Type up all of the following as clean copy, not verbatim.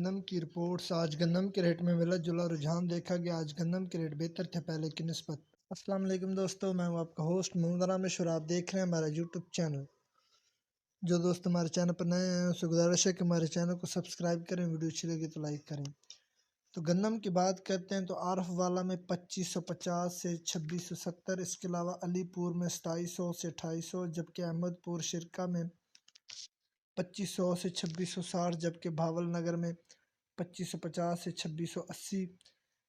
گندم کی رپورٹس۔ آج گندم کے ریٹ میں ملا جلا رجحان دیکھا گیا۔ آج گندم کے ریٹ بہتر تھے پہلے کی نسبت۔ السلام علیکم دوستو، میں ہوں آپ کا ہوسٹ محمد رامش اور آپ دیکھ رہے ہیں ہمارا یوٹیوب چینل۔ جو دوست ہمارے چینل پر نئے ہیں اسے گزارش ہے کہ ہمارے چینل کو سبسکرائب کریں، ویڈیو اچھی لگے تو لائک کریں۔ تو گندم کی بات کرتے ہیں تو عارف والا میں 2550 سے 2670، اس کے علاوہ علی پور میں 2700 سے 2800، جبکہ احمد پور شرکا میں 2500 سے 2660، جبکہ بھاول نگر میں 2550 سے 2680،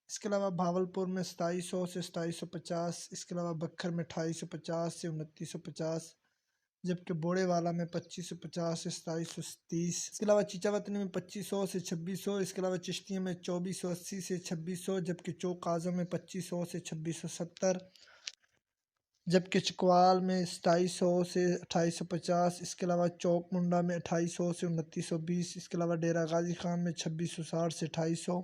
اس کے علاوہ بھاول پور میں 2700 سے 2750، اس کے علاوہ بکھر میں 2850 سے 2950، جبکہ بوڑے والا میں 2550 سے 2730، اس کے علاوہ چیچا وطنی میں 2500 سے 2600، اس کے علاوہ چشتیاں میں 2480 سے 2600، جبکہ چوک اعظم میں 2500 سے 2670، جبکہ چکوال میں 2700 سے 2850، اس کے علاوہ چوک منڈا میں 2800 سے 2920، اس کے علاوہ ڈیرہ غازی خان میں 2660 سے 2800،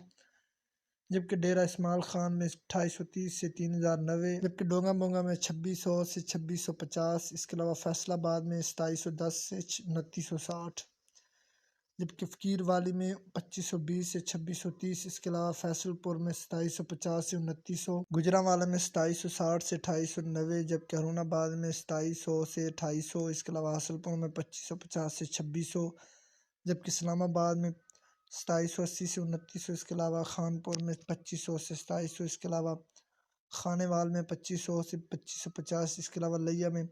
جبکہ ڈیرہ اسماعیل خان میں 2830 سے 3090، جبکہ ڈونگا بونگا میں 2600 سے 2650، اس کے علاوہ فیصل آباد میں 2710 سے 2960، جبکہ فقیر والی میں 2520 سے 2630، اس کے علاوہ فیصل پور میں 2750 سے 2900، گجرانوالہ میں 2760 سے 2890، جبکہ ہارون آباد میں 2700 سے 2800، اس کے علاوہ حاصل پور میں 2550 سے 2600، جبکہ اسلام آباد میں 2780 سے 2900، اس کے علاوہ خان پور میں 2500 سے 2700، اس کے علاوہ خانے وال میں 2500 سے 2550، اس کے علاوہ لیا میں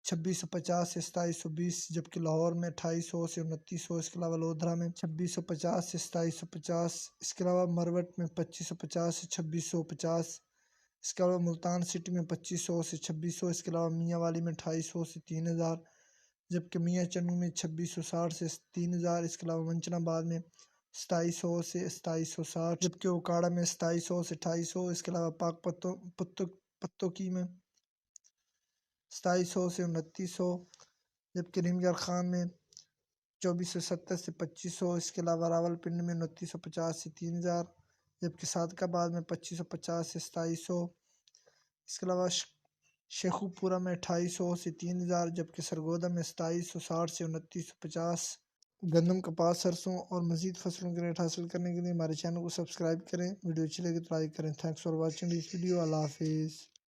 2650 سے 2720، جبکہ لاہور میں 2800 سے 2900، اس کے علاوہ لودھرا میں 2650 سے 2750، اس کے علاوہ مروٹ میں 2550 سے 2650، اس کے علاوہ ملتان سٹی میں 2500 سے 2600، اس کے علاوہ میاں والی میں 2800 سے 3000، جبکہ میاں چنو میں 2660 سے 3000، اس کے علاوہ منچن آباد میں 2700 سے 2760، جبکہ اوکاڑا میں 2700 سے 2800، اس کے علاوہ پاک پتو کی میں 2700 سے 2900، جبکہ رمگر خان میں 2470 سے 2500، اس کے علاوہ راول پنڈی میں 2950 سے 3000، جبکہ صادق آباد میں 2550 سے 2700، اس کے علاوہ شیخو پورہ میں 2800 سے 3000، جبکہ سرگودا میں 2760 سے 2950۔ گندم، کپاس، سرسوں اور مزید فصلوں کے ریٹ حاصل کرنے کے لیے ہمارے چینل کو سبسکرائب کریں، ویڈیو اچھی لگے تو لائک کریں۔ Thanks for watching this video. Allah حافظ۔